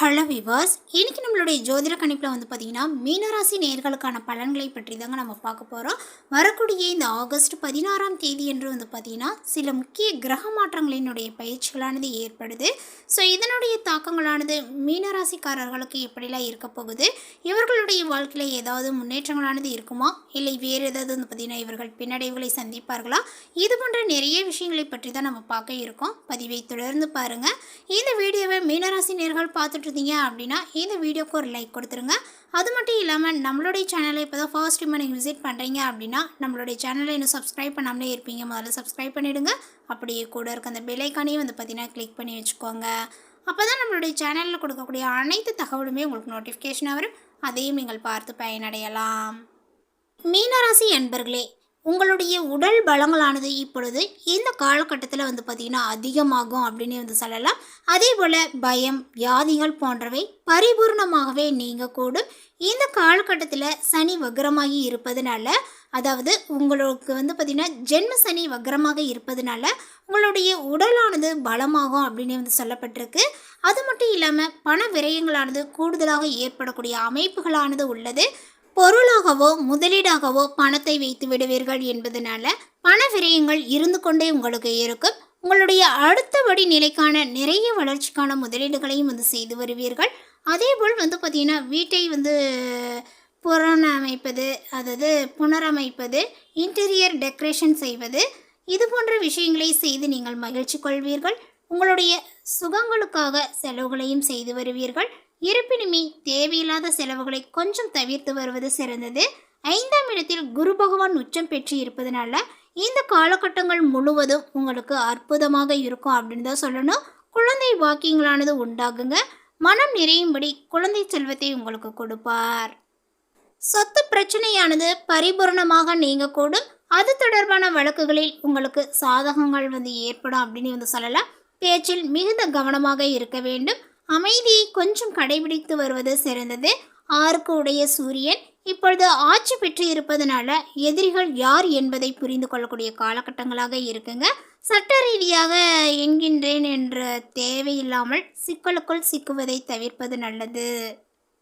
Hello விவாஸ், இன்றைக்கி நம்மளுடைய ஜோதிட கணிப்பில் பார்த்தீங்கன்னா மீனராசி நேயர்களுக்கான பலன்களை பற்றி தாங்க நம்ம பார்க்க போகிறோம். வரக்கூடிய இந்த ஆகஸ்ட் 16ஆம் தேதி என்று பார்த்தீங்கன்னா சில முக்கிய கிரக மாற்றங்களினுடைய பயிற்சிகளானது ஏற்படுது. ஸோ இதனுடைய தாக்கங்களானது மீனராசிக்காரர்களுக்கு எப்படிலாம் இருக்க போகுது, இவர்களுடைய வாழ்க்கையில் ஏதாவது முன்னேற்றங்களானது இருக்குமா, இல்லை வேறு ஏதாவது பார்த்தீங்கன்னா இவர்கள் பின்னடைவுகளை சந்திப்பார்களா, இது போன்ற நிறைய விஷயங்களை பற்றி தான் நம்ம பார்க்க இருக்கோம். பதிவை தொடர்ந்து பாருங்கள். இந்த வீடியோவை மீனராசி நேயர்கள் பார்த்துட்டு இருந்தீங்க அப்படின்னா இந்த வீடியோக்கு ஒரு லைக் கொடுத்துருங்க. அது மட்டும் இல்லாமல் நம்மளுடைய சேனலை இப்போ தான் ஃபர்ஸ்ட் டைம் நீங்கள் விசிட் பண்ணுறீங்க அப்படின்னா நம்மளுடைய சேனலை இன்னும் சப்ஸ்கிரைப் பண்ணாமலே இருப்பீங்க, முதல்ல சப்ஸ்கிரைப் பண்ணிவிடுங்க. அப்படியே கூட இருக்க அந்த பெல் ஐக்கானையும் பார்த்தீங்கன்னா கிளிக் பண்ணி வச்சுக்கோங்க. அப்போ தான் நம்மளுடைய சேனலில் கொடுக்கக்கூடிய அனைத்து தகவலுமே உங்களுக்கு நோட்டிஃபிகேஷனாக வரும், அதையும் நீங்கள் பார்த்து பயனடையலாம். மீனராசி அன்பர்களே, உங்களுடைய உடல் பலங்களானது இப்பொழுது இந்த காலகட்டத்தில் பார்த்திங்கன்னா அதிகமாகும் அப்படின்னு சொல்லலாம். அதே போல் பயம், வியாதிகள் போன்றவை பரிபூர்ணமாகவே நீங்கக்கூடும். இந்த காலகட்டத்தில் சனி வக்ரமாகி இருப்பதுனால, அதாவது உங்களுக்கு பார்த்திங்கன்னா ஜென்ம சனி வக்ரமாக இருப்பதுனால உங்களுடைய உடலானது பலமாகும் அப்படின்னு சொல்லப்பட்டிருக்கு. அது மட்டும் இல்லாமல் பண விரயங்களானது கூடுதலாக ஏற்படக்கூடிய அமைப்புகளானது உள்ளது. பொருளாகவோ முதலீடாகவோ பணத்தை வைத்து விடுவீர்கள் என்பதனால பண விரயங்கள் இருந்து கொண்டே உங்களுக்கு இருக்கும். உங்களுடைய அடுத்தபடி நிலைக்கான நிறைய வளர்ச்சிக்கான முதலீடுகளையும் செய்து வருவீர்கள். அதே போல் பார்த்திங்கன்னா வீட்டை புனரமைப்பது, இன்டீரியர் டெக்கரேஷன் செய்வது, இது போன்ற விஷயங்களை செய்து நீங்கள் மகிழ்ச்சி கொள்வீர்கள். உங்களுடைய சுகங்களுக்காக செலவுகளையும் செய்து வருவீர்கள். இருப்பினுமே தேவையில்லாத செலவுகளை கொஞ்சம் தவிர்த்து வருவது சிறந்தது. 5ஆம் இடத்தில் குரு பகவான் உச்சம் பெற்று இருப்பதனால இந்த காலகட்டங்கள் முழுவதும் உங்களுக்கு அற்புதமாக இருக்கும் அப்படின்னு தான் சொல்லணும். குழந்தை வாக்கியங்களானது உண்டாகுங்க. மனம் நிறையும்படி குழந்தை செல்வத்தை உங்களுக்கு கொடுப்பார். சொத்து பிரச்சனையானது பரிபூர்ணமாக நீங்கக்கூடும். அது தொடர்பான வழக்குகளில் உங்களுக்கு சாதகங்கள் ஏற்படும் அப்படின்னு சொல்லலாம். பேச்சில் மிகுந்த கவனமாக இருக்க வேண்டும். அமைதியை கொஞ்சம் கடைபிடித்து வருவது சிறந்தது. 6க்கு உடைய சூரியன் இப்பொழுது ஆட்சி பெற்று இருப்பதனால எதிரிகள் யார் என்பதை புரிந்து கொள்ளக்கூடிய காலகட்டங்களாக இருக்குங்க. சட்ட ரீதியாக என்கின்றேன் என்ற தேவையில்லாமல் சிக்கலுக்குள் சிக்குவதை தவிர்ப்பது நல்லது.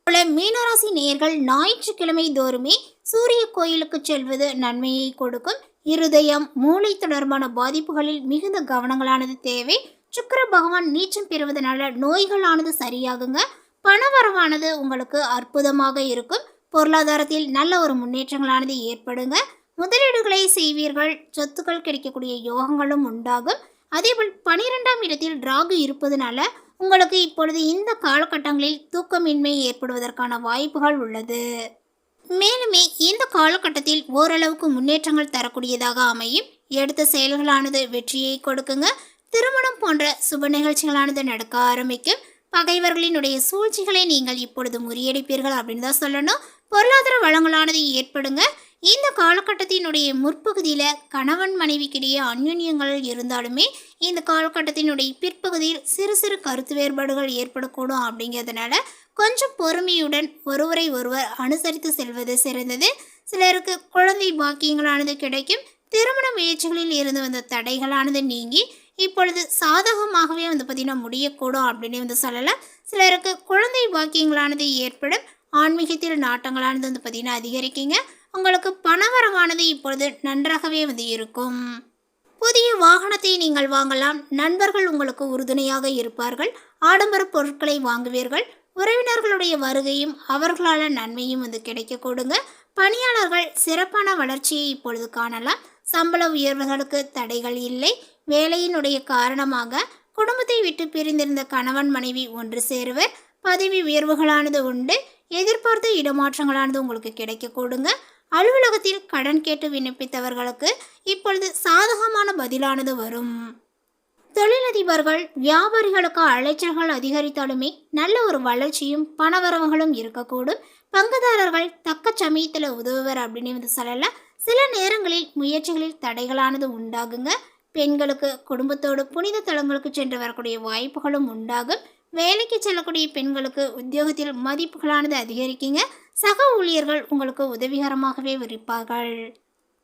போல மீனராசி நேயர்கள் ஞாயிற்றுக்கிழமை தோறுமே சூரிய கோயிலுக்கு செல்வது நன்மையை கொடுக்கும். இருதயம், மூளை தொடர்பான பாதிப்புகளில் மிகுந்த கவனங்களானது தேவை. சுக்கிர பகவான் நீச்சம் பெறுவதனால நோய்களானது சரியாகுங்க. பணவரவானது உங்களுக்கு அற்புதமாக இருக்கும். பொருளாதாரத்தில் நல்ல ஒரு முன்னேற்றங்களானது ஏற்படுங்க. முதலீடுகளை செய்வீர்கள். சொத்துக்கள் கிடைக்கக்கூடிய யோகங்களும் உண்டாகும். அதேபோல் 12ஆம் இடத்தில் ராகு இருப்பதனால உங்களுக்கு இப்பொழுது இந்த காலகட்டங்களில் தூக்கமின்மை ஏற்படுவதற்கான வாய்ப்புகள் உள்ளது. மேலுமே இந்த காலகட்டத்தில் ஓரளவுக்கு முன்னேற்றங்கள் தரக்கூடியதாக அமையும். எடுத்த செயல்களானது வெற்றியை கொடுக்குங்க. திருமணம் போன்ற சுப நிகழ்ச்சிகளானது நடக்க ஆரம்பிக்கும். பகைவர்களினுடைய சூழ்ச்சிகளை நீங்கள் இப்பொழுது முறியடிப்பீர்கள் அப்படின்னு தான் சொல்லணும். பொருளாதார வளங்களானது ஏற்படுங்க. இந்த காலகட்டத்தினுடைய முற்பகுதியில் கணவன் மனைவிக்கிடையே அந்யுன்யங்கள் இருந்தாலுமே இந்த காலகட்டத்தினுடைய பிற்பகுதியில் சிறு சிறு கருத்து வேறுபாடுகள் ஏற்படக்கூடும். அப்படிங்கிறதுனால கொஞ்சம் பொறுமையுடன் ஒருவரை ஒருவர் அனுசரித்து செல்வது சிறந்தது. சிலருக்கு குழந்தை பாக்கியங்களானது கிடைக்கும். திருமண முயற்சிகளில் இருந்து வந்த தடைகளானது நீங்கி இப்பொழுது சாதகமாகவே பார்த்திங்கன்னா முடியக்கூடும் அப்படின்னு சொல்லலாம். சிலருக்கு குழந்தை பாக்கியங்களானது ஏற்படும். ஆன்மீகத்தில் நாட்டங்களானது பார்த்திங்கன்னா அதிகரிக்குங்க. உங்களுக்கு பணவரவானது இப்பொழுது நன்றாகவே இருக்கும். புதிய வாகனத்தை நீங்கள் வாங்கலாம். நண்பர்கள் உங்களுக்கு உறுதுணையாக இருப்பார்கள். ஆடம்பர பொருட்களை வாங்குவீர்கள். உறவினர்களுடைய வருகையும் அவர்களால் நன்மையும் கிடைக்க கொடுங்க. பணியாளர்கள் சிறப்பான வளர்ச்சியை இப்பொழுது காணலாம். சம்பள உயர்வுகளுக்கு தடைகள் இல்லை. வேலையினுடைய காரணமாக குடும்பத்தை விட்டு பிரிந்திருந்த கணவன் மனைவி ஒன்று சேருவர். பதவி உயர்வுகளானது உண்டு. எதிர்பார்த்த இடமாற்றங்களானது உங்களுக்கு கிடைக்க கொடுங்க. அலுவலகத்தில் கடன் கேட்டு விண்ணப்பித்தவர்களுக்கு இப்பொழுது சாதகமான பதிலானது வரும். தொழிலதிபர்கள், வியாபாரிகளுக்கு அலைச்சல்கள் அதிகரித்தாலுமே நல்ல ஒரு வளர்ச்சியும் பணவரவுகளும் இருக்கக்கூடும். பங்குதாரர்கள் தக்க சமயத்தில் உதவுவர் அப்படின்னு சொல்லலாம். சில நேரங்களில் முயற்சிகளில் தடைகளானது உண்டாகுங்க. பெண்களுக்கு குடும்பத்தோடு புனித தலங்களுக்கு சென்று வரக்கூடிய வாய்ப்புகளும் உண்டாகும். வேலைக்கு செல்லக்கூடிய பெண்களுக்கு உத்தியோகத்தில் மதிப்புகளானது அதிகரிக்குங்க. சக ஊழியர்கள் உங்களுக்கு உதவிகரமாகவே இருப்பார்கள்.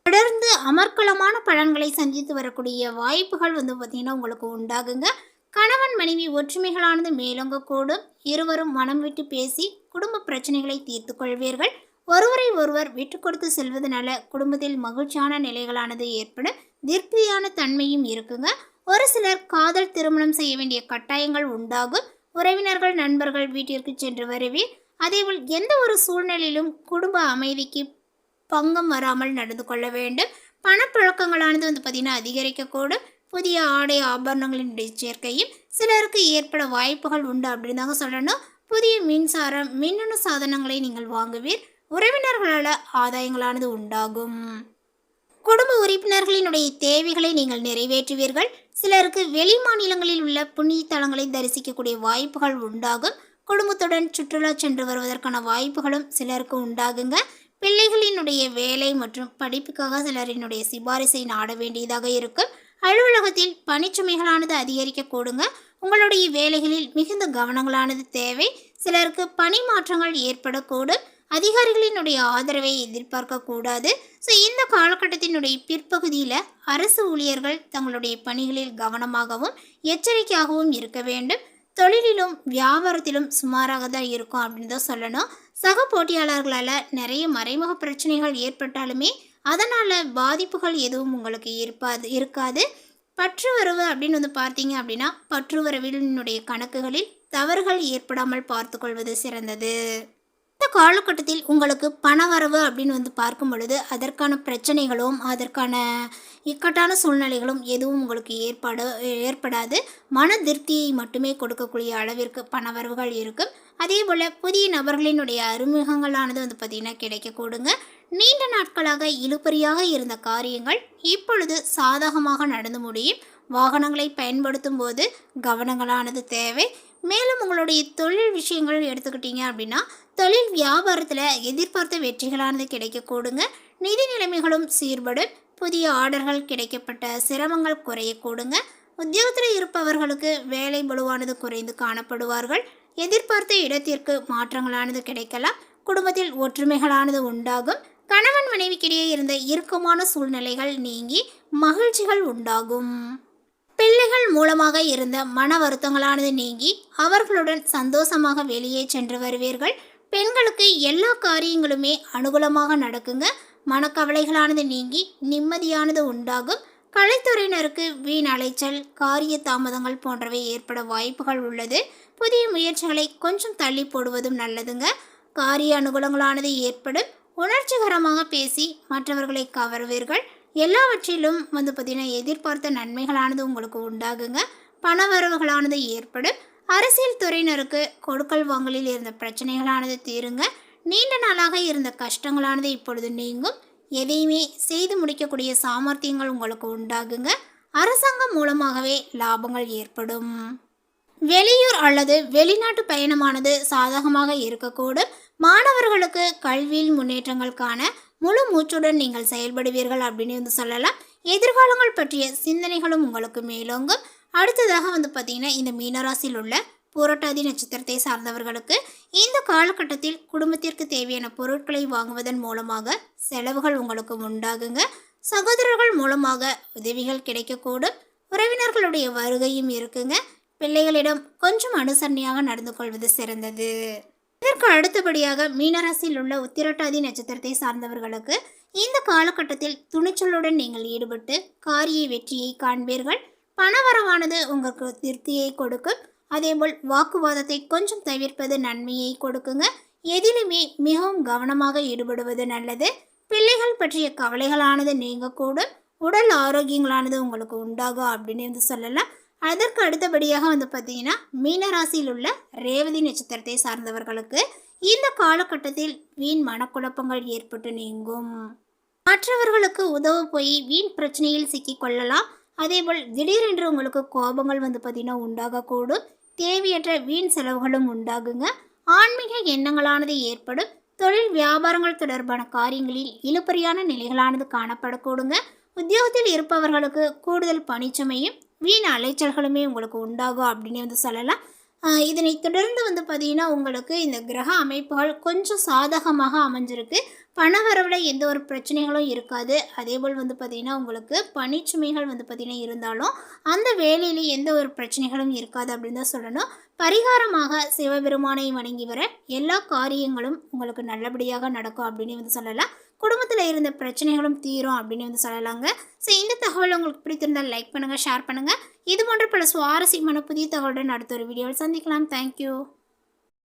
தொடர்ந்து அமர்க்கலமான பலன்களை சந்தித்து வரக்கூடிய வாய்ப்புகள் பார்த்திங்கன்னா உங்களுக்கு உண்டாகுங்க. கணவன் மனைவி ஒற்றுமைகளானது மேலோங்கக்கூடும். இருவரும் மனம் விட்டு பேசி குடும்ப பிரச்சனைகளை தீர்த்து கொள்வீர்கள். ஒருவரை ஒருவர் விட்டு கொடுத்து செல்வதனால குடும்பத்தில் மகிழ்ச்சியான நிலைகளானது ஏற்படும். திருப்தியான தன்மையும் இருக்குங்க. ஒரு சிலர் காதல் திருமணம் செய்ய வேண்டிய கட்டாயங்கள் உண்டாகும். உறவினர்கள் நண்பர்கள் வீட்டிற்கு சென்று வருவீர். அதேபோல் எந்த ஒரு சூழ்நிலையிலும் குடும்ப அமைதிக்கு பங்கம் வராமல் நடந்து கொள்ள வேண்டும். பணப்புழக்கங்களானது பார்த்திங்கன்னா அதிகரிக்கக்கூடும். புதிய ஆடை ஆபரணங்களினுடைய சேர்க்கையும் சிலருக்கு ஏற்பட வாய்ப்புகள் உண்டு அப்படின்னு தாங்க சொல்லணும். புதிய மின்சாரம் மின்னணு சாதனங்களை நீங்கள் வாங்குவீர். உறவினர்களால் ஆதாயங்களானது உண்டாகும். குடும்ப உறுப்பினர்களினுடைய தேவைகளை நீங்கள் நிறைவேற்றுவீர்கள். சிலருக்கு வெளி மாநிலங்களில் உள்ள புண்ணிய தலங்களை தரிசிக்கக்கூடிய வாய்ப்புகள் உண்டாகும். குடும்பத்துடன் சுற்றுலா சென்று வருவதற்கான வாய்ப்புகளும் சிலருக்கு உண்டாகுங்க. பிள்ளைகளினுடைய வேலை மற்றும் படிப்புக்காக சிலரினுடைய சிபாரிசை நாட வேண்டியதாக இருக்கும். அலுவலகத்தில் பணிச்சுமைகளானது அதிகரிக்க கூடுங்க. உங்களுடைய வேலைகளில் மிகுந்த கவனங்களானது தேவை. சிலருக்கு பணி மாற்றங்கள் ஏற்படக்கூடும். அதிகாரிகளினுடைய ஆதரவை எதிர்பார்க்கக்கூடாது. ஸோ இந்த காலகட்டத்தினுடைய பிற்பகுதியில் அரசு ஊழியர்கள் தங்களுடைய பணிகளில் கவனமாகவும் எச்சரிக்கையாகவும் இருக்க வேண்டும். தொழிலிலும் வியாபாரத்திலும் சுமாராக தான் இருக்கும் அப்படின்னு தான் சொல்லணும். சக போட்டியாளர்களால் நிறைய மறைமுக பிரச்சனைகள் ஏற்பட்டாலுமே அதனால் பாதிப்புகள் எதுவும் உங்களுக்கு இருக்காது. பற்றுவரவு அப்படின்னு பார்த்தீங்க அப்படின்னா பற்றுவரவினுடைய கணக்குகளில் தவறுகள் ஏற்படாமல் பார்த்து கொள்வது சிறந்தது. இந்த காலகட்டத்தில் உங்களுக்கு பணவரவு அப்படின்னு பார்க்கும் பொழுது அதற்கான பிரச்சனைகளும் அதற்கான இக்கட்டான சூழ்நிலைகளும் எதுவும் உங்களுக்கு ஏற்படாது. மன திருப்தியை மட்டுமே கொடுக்கக்கூடிய அளவிற்கு பணவரவுகள் இருக்கும். அதே போல் புதிய நபர்களினுடைய அறிமுகங்களானது பார்த்திங்கன்னா கிடைக்கக்கூடுங்க. நீண்ட நாட்களாக இழுபறியாக இருந்த காரியங்கள் இப்பொழுது சாதகமாக நடந்து முடியும். வாகனங்களை பயன்படுத்தும் போது கவனங்களானது தேவை. மேலும் உங்களுடைய தொழில் விஷயங்கள் எடுத்துக்கிட்டீங்க அப்படின்னா தொழில் வியாபாரத்தில் எதிர்பார்த்த வெற்றிகளானது கிடைக்கக்கூடுங்க. நிதி நிலைமைகளும் சீர்படும். புதிய ஆர்டர்கள் கிடைக்கப்பட்ட சிரமங்கள் குறையக்கூடுங்க. உத்தியோகத்தில் இருப்பவர்களுக்கு வேலை பளுவானது குறைந்து காணப்படுவார்கள். எதிர்பார்த்த இடத்திற்கு மாற்றங்களானது கிடைக்கலாம். குடும்பத்தில் ஒற்றுமைகளானது உண்டாகும். கணவன் மனைவிக்கிடையே இருந்த இறுக்கமான சூழ்நிலைகள் நீங்கி மகிழ்ச்சிகள் உண்டாகும். பிள்ளைகள் மூலமாக இருந்த மன வருத்தங்களானது நீங்கி அவர்களுடன் சந்தோஷமாக வெளியே சென்று வருவீர்கள். பெண்களுக்கு எல்லா காரியங்களுமே அனுகூலமாக நடக்குங்க. மனக்கவலைகளானது நீங்கி நிம்மதியானது உண்டாகும். கலைத்துறையினருக்கு வீண் அலைச்சல் காரிய தாமதங்கள் போன்றவை ஏற்பட வாய்ப்புகள் உள்ளது. புதிய முயற்சிகளை கொஞ்சம் தள்ளி போடுவதும் நல்லதுங்க. காரிய அனுகூலங்களானது ஏற்படும். உணர்ச்சிகரமாக பேசி மற்றவர்களை கவர்வீர்கள். எல்லாவற்றிலும் பார்த்திங்கன்னா எதிர்பார்த்த நன்மைகளானது உங்களுக்கு உண்டாகுங்க. பணவரவுகளானது ஏற்படும். அரசியல் துறையினருக்கு கொடுக்கல் வாங்கலில் இருந்த பிரச்சனைகளானது தீருங்க. நீண்ட நாளாக இருந்த கஷ்டங்களானது இப்பொழுது நீங்கும். எதையுமே செய்து முடிக்கக்கூடிய சாமர்த்தியங்கள் உங்களுக்கு உண்டாகுங்க. அரசாங்கம் மூலமாகவே லாபங்கள் ஏற்படும். வெளியூர் அல்லது வெளிநாட்டு பயணமானது சாதகமாக இருக்கக்கூடும். மாணவர்களுக்கு கல்வியில் முன்னேற்றங்கள் காண முழு மூச்சுடன் நீங்கள் செயல்படுவீர்கள் அப்படின்னு சொல்லலாம். எதிர்காலங்கள் பற்றிய சிந்தனைகளும் உங்களுக்கு மேலோங்கும். அடுத்ததாக பார்த்தீங்கன்னா இந்த மீனராசியில் உள்ள புரட்டாதி நட்சத்திரத்தை சார்ந்தவர்களுக்கு இந்த காலகட்டத்தில் குடும்பத்திற்கு தேவையான பொருட்களை வாங்குவதன் மூலமாக செலவுகள் உங்களுக்கு உண்டாகுங்க. சகோதரர்கள் மூலமாக உதவிகள் கிடைக்கக்கூடும். உறவினர்களுடைய வருகையும் இருக்குங்க. பிள்ளைகளிடம் கொஞ்சம் அனுசரணையாக நடந்து கொள்வது சிறந்தது. இதற்கு அடுத்தபடியாக மீனராசியில் உள்ள உத்திரட்டாதி நட்சத்திரத்தை சார்ந்தவர்களுக்கு இந்த காலகட்டத்தில் துணிச்சலுடன் நீங்கள் ஈடுபட்டு காரிய வெற்றியை காண்பீர்கள். பணவரவானது உங்களுக்கு திருப்தியை கொடுக்கும். அதேபோல் வாக்குவாதத்தை கொஞ்சம் தவிர்ப்பது நன்மையை கொடுக்குங்க. எதிலுமே மிகவும் கவனமாக ஈடுபடுவது நல்லது. பிள்ளைகள் பற்றிய கவலைகளானது நீங்கக்கூடும். உடல் ஆரோக்கியங்களானது உங்களுக்கு உண்டாகும் அப்படின்னு சொல்லலாம். அதற்கு அடுத்தபடியாக பார்த்தீங்கன்னா மீனராசியில் உள்ள ரேவதி நட்சத்திரத்தை சார்ந்தவர்களுக்கு இந்த காலகட்டத்தில் வீண் மனக்குழப்பங்கள் ஏற்பட்டு நீங்கும். மற்றவர்களுக்கு உதவ போய் வீண் பிரச்சனையில் சிக்கிக்கொள்ளலாம். அதேபோல் திடீரென்று உங்களுக்கு கோபங்கள் பார்த்தீங்கன்னா உண்டாகக்கூடும். தேவையற்ற வீண் செலவுகளும் உண்டாகுங்க. ஆன்மீக எண்ணங்களானது ஏற்படும். தொழில் வியாபாரங்கள் தொடர்பான காரியங்களில் இழுபறியான நிலைகளானது காணப்படக்கூடுங்க. உத்தியோகத்தில் இருப்பவர்களுக்கு கூடுதல் பணிச்சுமையும் வீண் அலைச்சல்களுமே உங்களுக்கு உண்டாகும் அப்படின்னு சொல்லலாம். இதனை தொடர்ந்து பார்த்தீங்கன்னா உங்களுக்கு இந்த கிரக அமைப்புகள் கொஞ்சம் சாதகமாக அமைஞ்சிருக்கு. பண வரவுல எந்த ஒரு பிரச்சனைகளும் இருக்காது. அதேபோல் வந்து பார்த்திங்கன்னா உங்களுக்கு பணிச்சுமைகள் வந்து பார்த்திங்கன்னா இருந்தாலும் அந்த வேலையில எந்த ஒரு பிரச்சனைகளும் இருக்காது அப்படின்னு தான் சொல்லணும். பரிகாரமாக சிவபெருமானை வணங்கி வர எல்லா காரியங்களும் உங்களுக்கு நல்லபடியாக நடக்கும் அப்படின்னு வந்து சொல்லலாம். குடும்பத்தில் இருந்த பிரச்சனைகளும் தீரும் அப்படின்னு வந்து சொல்லலாங்க. ஸோ இந்த தகவல் உங்களுக்கு பிடித்திருந்தால் லைக் பண்ணுங்கள், ஷேர் பண்ணுங்கள். இது போன்ற பல சுவாரஸ்யமான புதிய தகவலுடன் அடுத்த ஒரு வீடியோவில் சந்திக்கலாம். தேங்க்யூ.